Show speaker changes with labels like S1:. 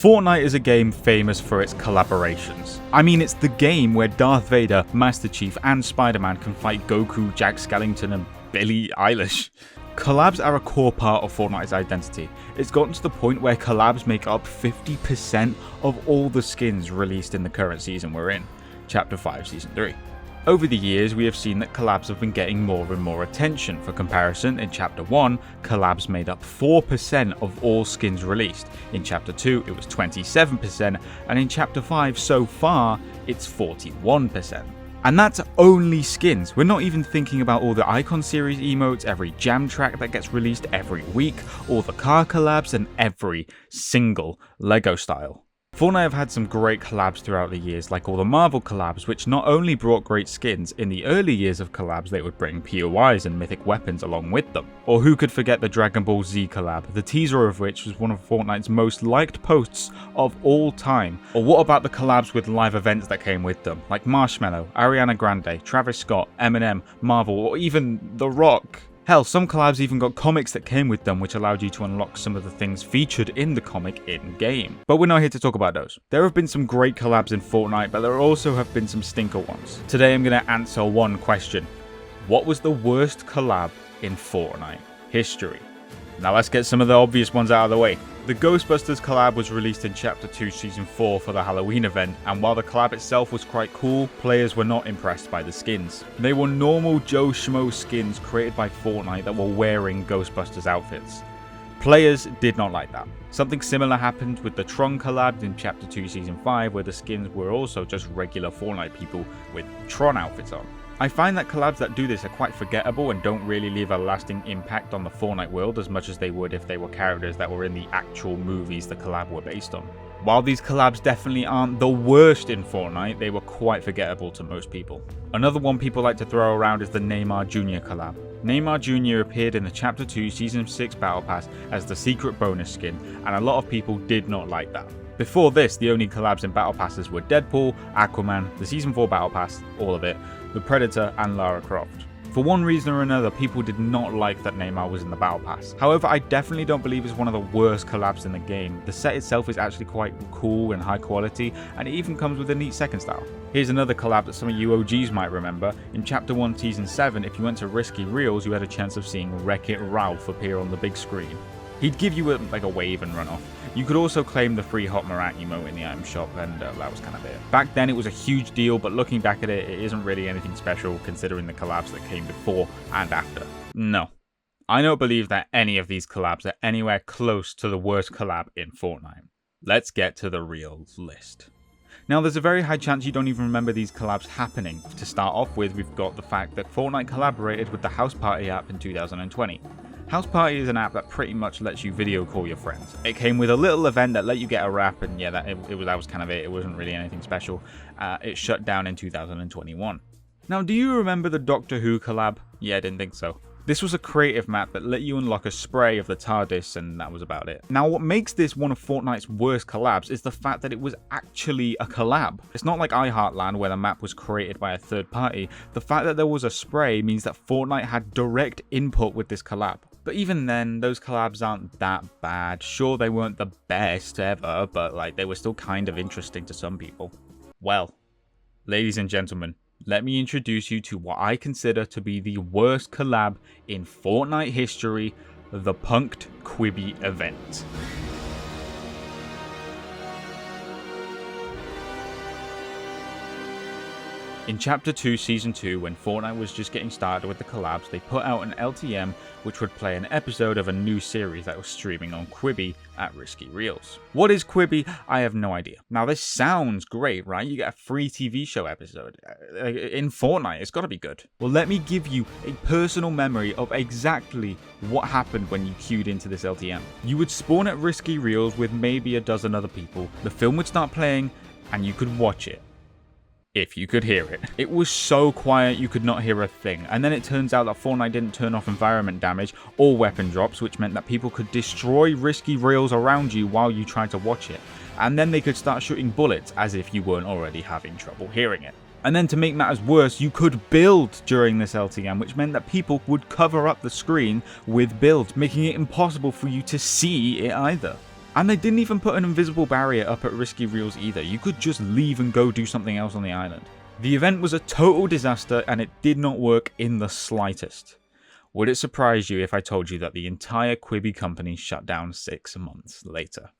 S1: Fortnite is a game famous for its collaborations. I mean, it's the game where Darth Vader, Master Chief, and Spider-Man can fight Goku, Jack Skellington, and Billie Eilish. Collabs are a core part of Fortnite's identity. It's gotten to the point where collabs make up 50% of all the skins released in the current season we're in, Chapter 5 Season 3. Over the years, we have seen that collabs have been getting more and more attention. For comparison, in Chapter 1, collabs made up 4% of all skins released. In Chapter 2, it was 27%, and in Chapter 5 so far, it's 41%. And that's only skins. We're not even thinking about all the Icon series emotes, every jam track that gets released every week, all the car collabs, and every single LEGO style. Fortnite have had some great collabs throughout the years, like all the Marvel collabs, which not only brought great skins. In the early years of collabs, they would bring POIs and mythic weapons along with them. Or who could forget the Dragon Ball Z collab, the teaser of which was one of Fortnite's most liked posts of all time. Or what about the collabs with live events that came with them, like Marshmello, Ariana Grande, Travis Scott, Eminem, Marvel, or even The Rock? Hell, some collabs even got comics that came with them, which allowed you to unlock some of the things featured in the comic in-game. But we're not here to talk about those. There have been some great collabs in Fortnite, but there also have been some stinker ones. Today I'm going to answer one question. What was the worst collab in Fortnite history? Now let's get some of the obvious ones out of the way. The Ghostbusters collab was released in Chapter 2 Season 4 for the Halloween event, and while the collab itself was quite cool, players were not impressed by the skins. They were normal Joe Schmo skins created by Fortnite that were wearing Ghostbusters outfits. Players did not like that. Something similar happened with the Tron collab in Chapter 2 Season 5, where the skins were also just regular Fortnite people with Tron outfits on. I find that collabs that do this are quite forgettable and don't really leave a lasting impact on the Fortnite world as much as they would if they were characters that were in the actual movies the collab were based on. While these collabs definitely aren't the worst in Fortnite, they were quite forgettable to most people. Another one people like to throw around is the Neymar Jr. collab. Neymar Jr. appeared in the Chapter 2 Season 6 Battle Pass as the secret bonus skin, and a lot of people did not like that. Before this, the only collabs in Battle Passes were Deadpool, Aquaman, the Season 4 Battle Pass, all of it, the Predator, and Lara Croft. For one reason or another, people did not like that Neymar was in the Battle Pass. However, I definitely don't believe it's one of the worst collabs in the game. The set itself is actually quite cool and high quality, and it even comes with a neat second style. Here's another collab that some of you OGs might remember. In Chapter 1 Season 7, if you went to Risky Reels, you had a chance of seeing Wreck-It Ralph appear on the big screen. He'd give you a wave and run off. You could also claim the free Hot Marat emote in the item shop, and that was kind of it. Back then it was a huge deal, but looking back at it, it isn't really anything special considering the collabs that came before and after. No. I don't believe that any of these collabs are anywhere close to the worst collab in Fortnite. Let's get to the real list. Now, there's a very high chance you don't even remember these collabs happening. To start off with, we've got the fact that Fortnite collaborated with the House Party app in 2020. House Party is an app that pretty much lets you video call your friends. It came with a little event that let you get a rap, and yeah, that was kind of it. It wasn't really anything special. It shut down in 2021. Now, do you remember the Doctor Who collab? Yeah, I didn't think so. This was a creative map that let you unlock a spray of the TARDIS, and that was about it. Now, what makes this one of Fortnite's worst collabs is the fact that it was actually a collab. It's not like iHeartland, where the map was created by a third party. The fact that there was a spray means that Fortnite had direct input with this collab. But even then, those collabs aren't that bad. Sure, they weren't the best ever, but they were still kind of interesting to some people. Well, ladies and gentlemen, let me introduce you to what I consider to be the worst collab in Fortnite history, the Punked Quibi event. In Chapter 2 Season 2, when Fortnite was just getting started with the collabs, they put out an LTM which would play an episode of a new series that was streaming on Quibi at Risky Reels. What is Quibi? I have no idea. Now, this sounds great, right? You get a free TV show episode in Fortnite. It's got to be good. Well, let me give you a personal memory of exactly what happened when you queued into this LTM. You would spawn at Risky Reels with maybe a dozen other people. The film would start playing, and you could watch it. If you could hear it. It was so quiet you could not hear a thing, and then it turns out that Fortnite didn't turn off environment damage or weapon drops, which meant that people could destroy Risky Reels around you while you tried to watch it, and then they could start shooting bullets as if you weren't already having trouble hearing it. And then to make matters worse, you could build during this LTM, which meant that people would cover up the screen with builds, making it impossible for you to see it either. And they didn't even put an invisible barrier up at Risky Reels either. You could just leave and go do something else on the island. The event was a total disaster and it did not work in the slightest. Would it surprise you if I told you that the entire Quibi company shut down 6 months later?